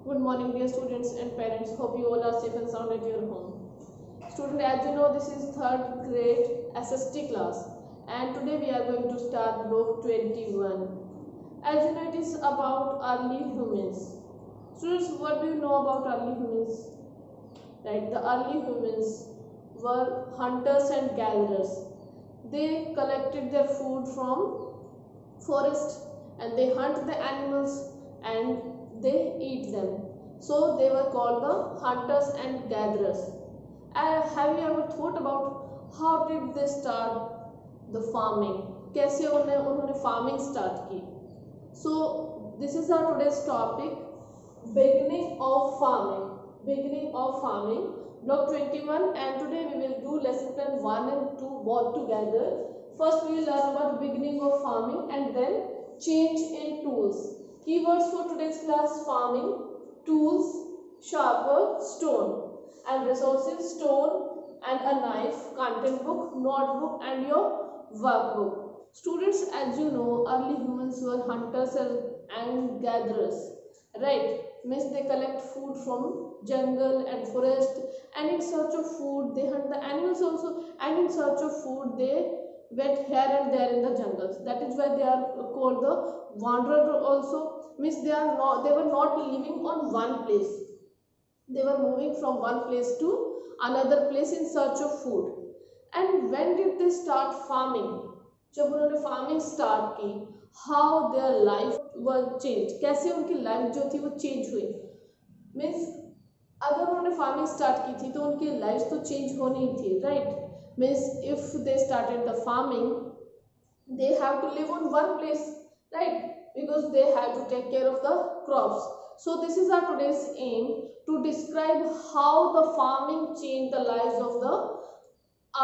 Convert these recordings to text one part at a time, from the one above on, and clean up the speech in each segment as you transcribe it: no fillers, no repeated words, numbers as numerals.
Good morning, dear students and parents. Hope you all are safe and sound at your home. Student, as you know, this is third grade SST class, and today we are going to start block 21. As you know, it is about early humans. Students, what do you know about early humans? Right, the early humans were hunters and gatherers. They collected their food from forest and they hunt the animals and they eat them. So they were called the hunters and gatherers. Have you ever thought about how did they start the farming? कैसे उन्होंने farming start की? So this is our today's topic, beginning of farming. Beginning of farming, block 21, and today we will do lesson plan 1 and 2 both together. First we will learn about beginning of farming and then change in tools. Keywords for today's class: farming, tools, sharper, stone, and resources: stone and a knife, content book, notebook, and your workbook. Students, as you know, early humans were hunters and gatherers, right? Means they collect food from jungle and forest, and in search of food they hunt the animals also, and in search of food they went here and there in the jungles. That is why they are called the wanderer also. Means they were not living on one place, they were moving from one place to another place in search of food. And when did they start farming? जब उन्होंने farming start की, how their life was change, कैसे उनकी life जो थी वो change हुई. Means अगर उन्होंने फार्मिंग स्टार्ट की थी तो उनकी लाइफ तो चेंज होनी ही थी, right? Means if they started the farming they have to live on one place, right? Because they have to take care of the crops. So this is our today's aim, to describe how the farming changed the lives of the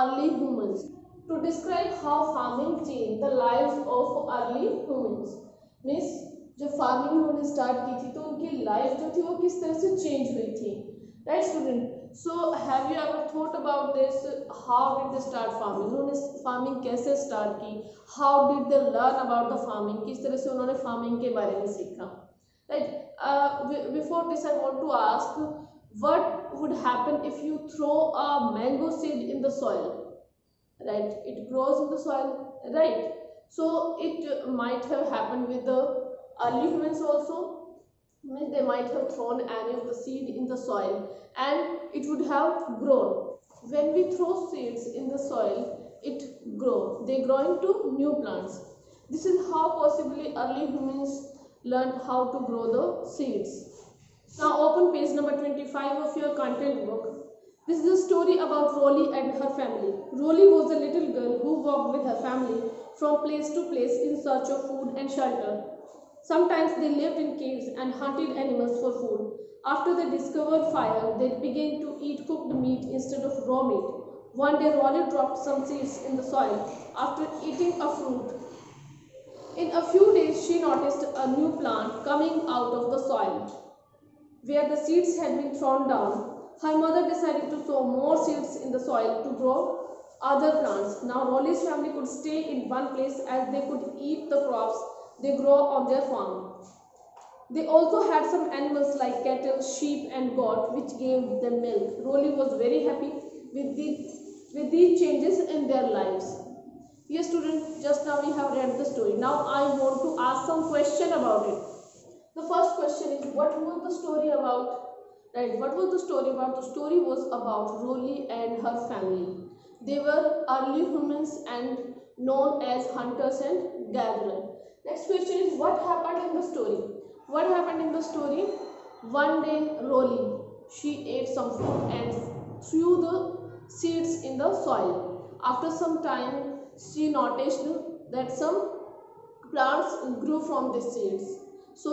early humans. To describe how farming changed the lives of early humans. Means जब farming उन्होंने start की थी तो उनकी life जो थी वो किस तरह से चेंज हुई थी, right student? So have you ever thought about this? How did they start farming? उन्होंने फार्मिंग कैसे स्टार्ट की? How did they learn about the farming? किस तरह से उन्होंने फार्मिंग के बारे में सीखा, right? Before this I want to ask, what would happen if you throw a mango seed in the soil, right? It grows in the soil, right? So it might have happened with the early humans also. They might have thrown any of the seed in the soil and it would have grown. When we throw seeds in the soil, it they grow into new plants. This is how possibly early humans learned how to grow the seeds. Now open page number 25 of your content book. This is a story about Rolly and her family. Rolly was a little girl who walked with her family from place to place in search of food and shelter. Sometimes they lived in caves and hunted animals for food. After they discovered fire, they began to eat cooked meat instead of raw meat. One day, Rolly dropped some seeds in the soil after eating a fruit. In a few days, she noticed a new plant coming out of the soil where the seeds had been thrown down. Her mother decided to sow more seeds in the soil to grow other plants. Now Rolly's family could stay in one place as they could eat the crops they grow on their farm. They also had some animals like cattle, sheep and goat which gave them milk. Rolly was very happy with these changes in their lives. Yes students, just now we have read the story. Now I want to ask some question about it. The first question is, what was the story about? Right, what was the story about? The story was about Rolly and her family. They were early humans and known as hunters and gatherers. Next question is, what happened in the story? What happened in the story? One day, Rolly, she ate some food and threw the seeds in the soil. After some time, she noticed that some plants grew from the seeds. So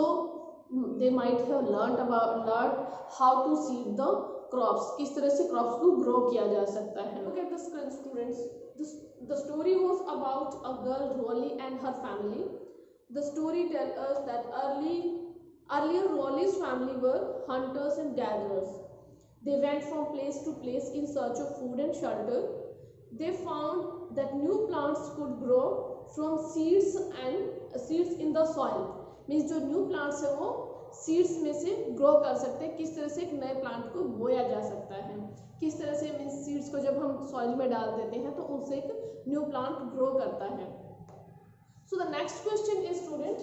they might have learned how to seed the crops. किस तरह से crops को grow किया जा सकता है. Look at the screen, students. The story was about a girl, Rolly, and her family. The story tells us that earlier Rolly's family were hunters and gatherers. They went from place to place in search of food and shelter. They found that new plants could grow from seeds in the soil. Means जो new plants है वो seeds में से grow कर सकते हैं, किस तरह से एक नए प्लांट को बोया जा सकता है, किस तरह से मीन्स सीड्स को जब हम सॉइल में डाल देते हैं तो उनसे एक न्यू प्लांट ग्रो करता है। So the next question is student,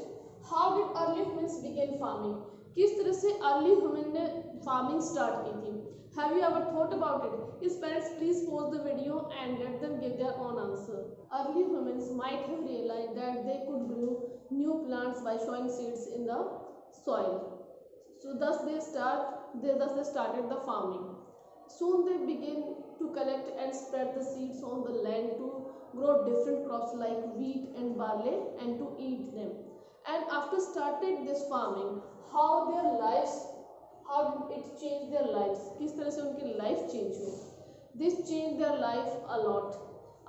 how did early humans begin farming? किस तरह से अर्ली ह्यूमन ने फार्मिंग स्टार्ट की थी? Have you ever thought about it? Yes, parents, please pause the video and let them give their own answer. Early humans might have realized that they could grow new plants by sowing seeds in the soil. So thus they started the farming. Soon they began to collect and spread the seeds on the land to grow different crops like wheat and barley and to eat them. And after starting this farming, how did it change their lives? किस तरह से उनकी life change हुई? This changed their life a lot.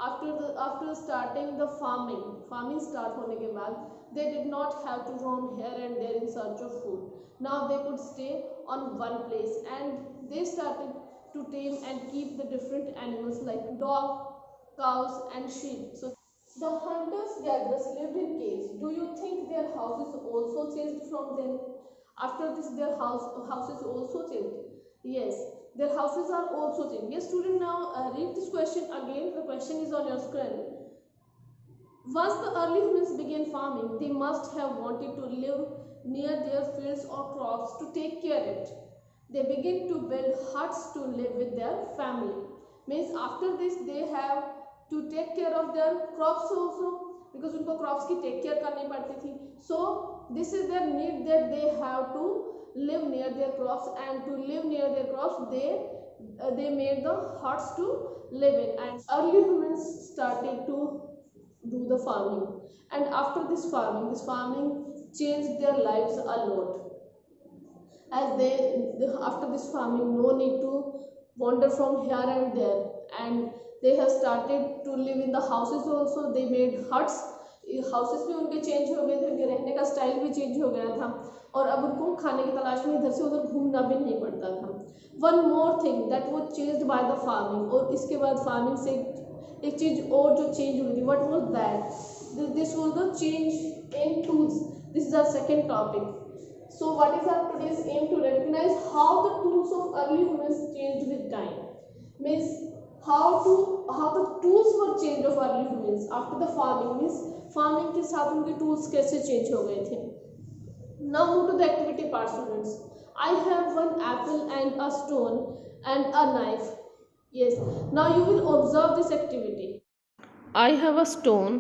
After starting the farming start होने के बाद, they did not have to roam here and there in search of food. Now they could stay on one place and they started to tame and keep the different animals like dog, cows and sheep. So the hunters gatherers lived in caves. Do you think their houses also changed from them? After this, their houses also changed. Yes, their houses are also changed. Yes, student, now read this question again. The question is on your screen. Once the early humans began farming, they must have wanted to live near their fields or crops to take care of it. They begin to build huts to live with their family. Means after this, they have to take care of their crops also, because उनको crops की take care करनी पड़ती थी. So this is their need that they have to live near their crops, and to live near their crops they made the huts to live in. And early humans started to do the farming, and after this farming changed their lives a lot, as after this farming no need to wander from here and there, and they have started to live in the houses also. They made huts. Houses भी उनके change हो गए थे, उनके रहने का style भी change हो गया था, और अब उनको खाने की तलाश में इधर से उधर घूमना भी नहीं पड़ता था. One more thing that was changed by the farming, और इसके बाद फार्मिंग से एक चीज और जो चेंज हुई थी, what was that? This was the change in tools. This is our second topic. So what is our today's aim? To recognize how the tools of early humans changed with time. Means how the tools were changed of early humans after the farming. Means farming के साथ उनके tools कैसे change हो गए थे. Now move to the activity part students. I have one apple and a stone and a knife. Yes, now you will observe this activity. I have a stone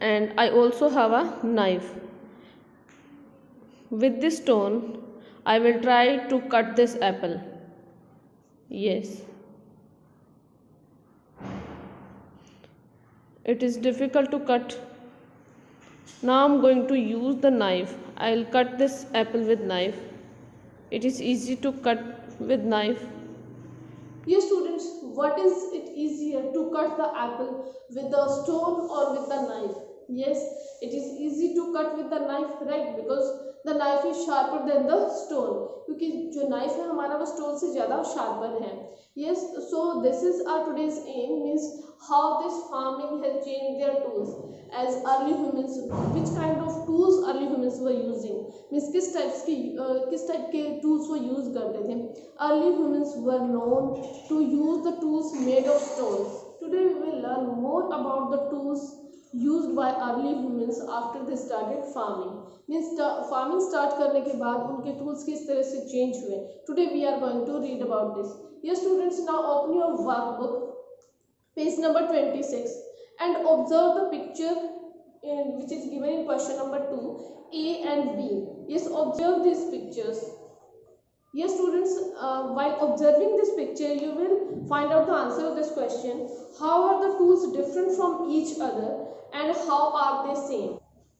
and I also have a knife. With this stone I will try to cut this apple. Yes, it is difficult to cut. Now I'm going to use the knife. I'll cut this apple with knife. It is easy to cut with knife. Yes, students, what is it easier to cut the apple with the stone or with the knife? Yes, it is easy to cut with the knife, right? Because the knife is sharper than the stone. क्योंकि जो knife है हमारा वो stone से ज़्यादा sharper है. Yes, so this is our today's aim, means how this farming has changed their tools. As early humans, which kind of tools early humans were using, means किस type के tools वो use करते थे. Early humans were known to use the tools made of stones. Today we will learn more about the tools used by early humans after they started farming. Means farming start करने के बाद उनके tools किस तरह से change हुए. Today we are going to read about this. Yes, students, now open your workbook, page number 26, and observe the picture which is given in question number 2, A and B. Yes, observe these pictures. Yes, students, while observing this picture, you will find out the answer of this question. How are the tools different from each other, and how are they same?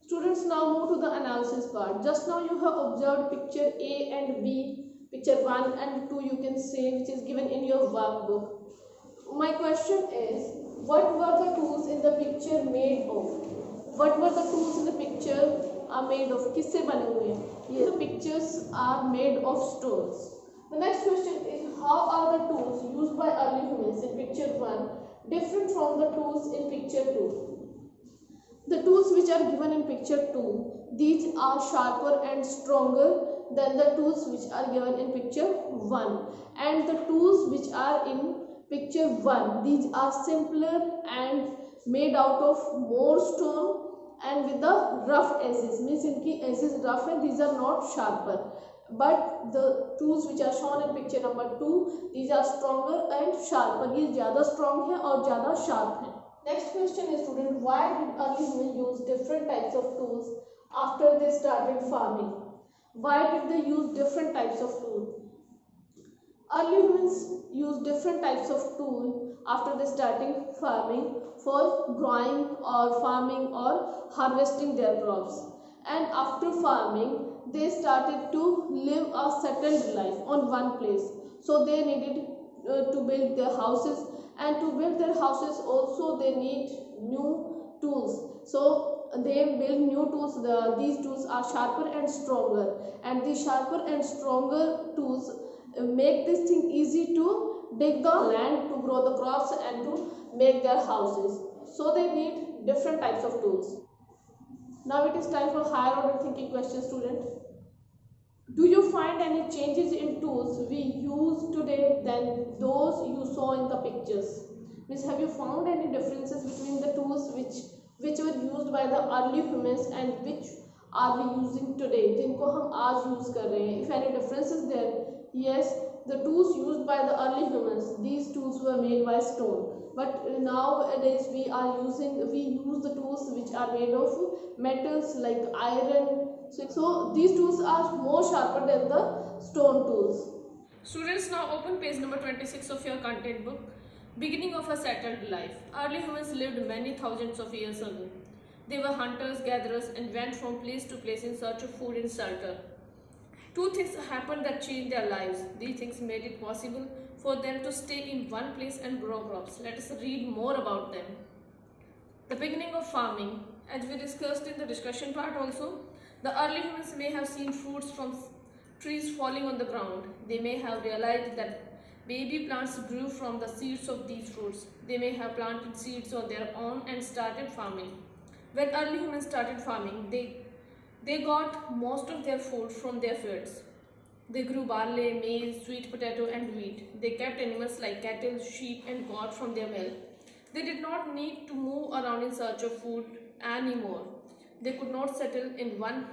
Students, now move to the analysis part. Just now you have observed picture A and B, picture 1 and 2 you can say, which is given in your workbook. My question is, what were the tools in the picture made of? What were the tools in the picture are made of? किससे बने हुए हैं? ये the pictures are made of stones. The next question is, how are the tools used by early humans in picture 1 different from the tools in picture 2? The tools which are given in picture 2, these are sharper and stronger than the tools which are given in picture 1. And the tools which are in picture 1, these are simpler and made out of more stone and with the rough edges, means इनकी edges rough है, these are not sharper. But the tools which are shown in picture number 2, these are stronger and sharper. ये ज़्यादा strong है और ज़्यादा sharp है. Next question is, student, why did early humans use different types of tools after they started farming? Why did they use different types of tools? Early humans used different types of tools after they started farming for growing or farming or harvesting their crops. And after farming, they started to live a settled life on one place. So they needed to build their houses, and to build their houses also they need new tools. So they build new tools. These tools are sharper and stronger, and these sharper and stronger tools make this thing easy to dig the land, to grow the crops, and to make their houses. So they need different types of tools. Now it is time for higher order thinking question, student. Do you find any changes in tools we use today than those you saw in the pictures? Means, have you found any differences between the tools which were used by the early humans and which are we using today? जिनको हम आज use कर रहे हैं. If any difference is there, yes, the tools used by the early humans, these tools were made by stone. But nowadays we use the tools which are made of metals like iron. So these tools are more sharper than the stone tools. Students, now open page number 26 of your content book. Beginning of a settled life. Early humans lived many thousands of years ago. They were hunters, gatherers, and went from place to place in search of food and shelter. Two things happened that changed their lives. These things made it possible for them to stay in one place and grow crops. Let us read more about them. The beginning of farming. As we discussed in the discussion part also, the early humans may have seen fruits from trees falling on the ground. They may have realized that baby plants grew from the seeds of these fruits. They may have planted seeds on their own and started farming. When early humans started farming, they got most of their food from their fields. They grew barley, maize, sweet potato, and wheat. They kept animals like cattle, sheep, and got from their milk. They did not need to move around in search of food anymore. They could now settle in one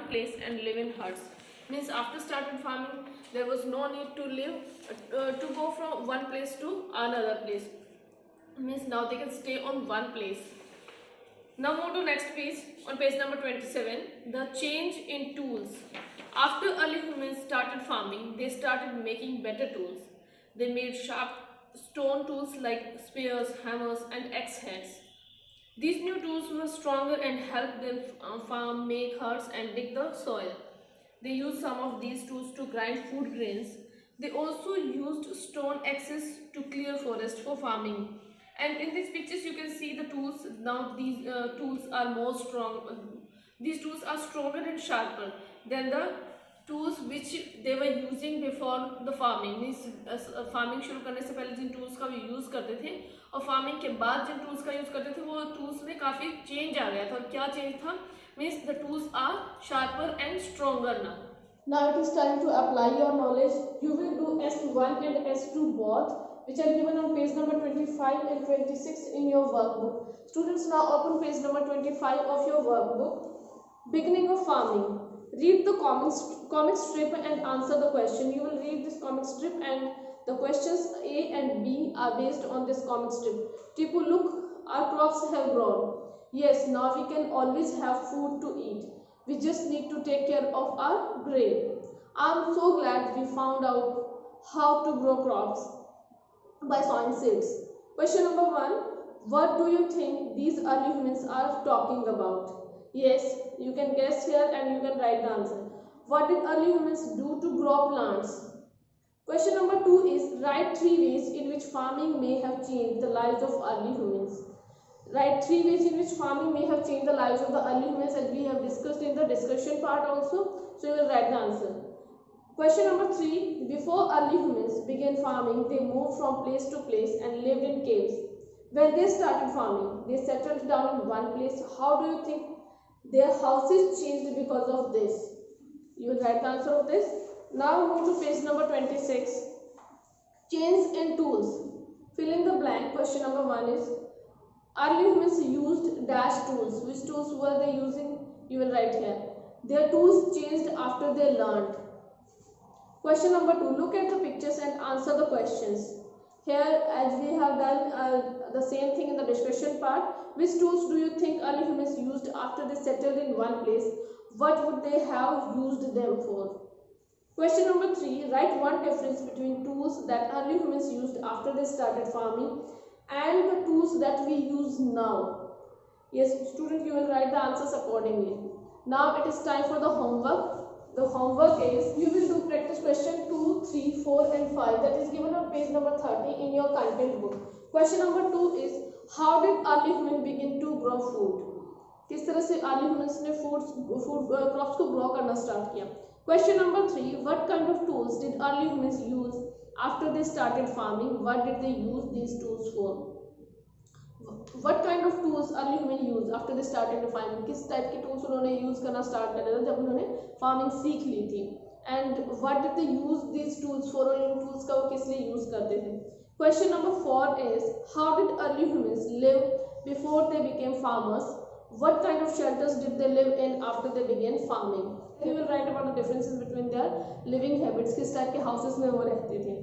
place and live in huts. Means after started farming, there was no need to go from one place to another place. Means now they can stay on one place. Now move to next page, on page number 27, the change in tools. After early humans started farming, they started making better tools. They made sharp stone tools like spears, hammers, and axe heads. These new tools were stronger and helped them farm, make huts, and dig the soil. They used some of these tools to grind food grains. They also used stone axes to clear forest for farming. And in these pictures you can see the tools. Now these tools are more strong. These tools are stronger and sharper than the tools which they were using before the farming. Means farming शुरू करने से पहले जिन tools का we use करते थे और farming के बाद जिन tools का use करते थे वो tools में काफ़ी change आ गया था. और क्या change था? Means the tools are sharper and stronger now. Now it is time to apply your knowledge. You will do S1 and S2 both, which are given on page number 25 and 26 in your workbook. Students, now open page number 25 of your workbook. Beginning of farming. Read the comic strip and answer the question. You will read this comic strip and the questions A and B are based on this comic strip. Tipu, look, our crops have grown. Yes, now we can always have food to eat. We just need to take care of our grain. I'm so glad we found out how to grow crops by sowing seeds. Question number 1. What do you think these early humans are talking about? Yes, you can guess here and you can write the answer. What did early humans do to grow plants? Question number 2 is, write 3 ways in which farming may have changed the lives of early humans. Write 3 ways in which farming may have changed the lives of the early humans, as we have discussed in the discussion part also. So you will write the answer. Question number 3. Before early humans began farming, they moved from place to place and lived in caves. When they started farming, they settled down in one place. How do you think their houses changed because of this? You will write the answer of this. Now move to page number 26. Chains and tools. Fill in the blank. Question number 1 is early humans used dash tools. Which tools were they using? You will write here. Their tools changed after they learned. Question number 2. Look at the pictures and answer the questions. Here, as we have done the same thing in the discussion part, which tools do you think early humans used after they settled in one place? What would they have used them for? Question number 3. Write one difference between tools that early humans used after they started farming and the tools that we use now. Yes, student, you will write the answers accordingly. Now it is time for the homework. The homework is, you will do practice question 2, 3, 4 and 5 that is given on page number 30 in your content book. Question number 2 is, how did early humans begin to grow food? किस तरह से early humans ने food crops को grow करना start किया? Question number 3, what kind of tools did early humans use after they started farming? What did they use these tools for? What kind of tools early humans use after they started farming? किस type के tools उन्होंने use करना start कर दिया जब उन्होंने farming सीख ली थी? And what did they use these tools for? और इन tools का वो किस लिए use करते थे? Question number 4 is, how did early humans live before they became farmers? What kind of shelters did they live in after they began farming? You will write about the differences between their living habits. किस type के houses में वो रहते थे?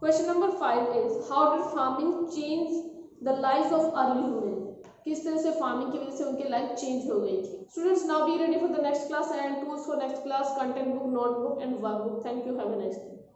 Question number 5 is, how did farming change the lives of early human? किस तरह से farming की वजह से उनकी life change हो गई थी? Students, now be ready for the next class and tools for next class, content book, notebook and workbook. Thank you. Have a nice day.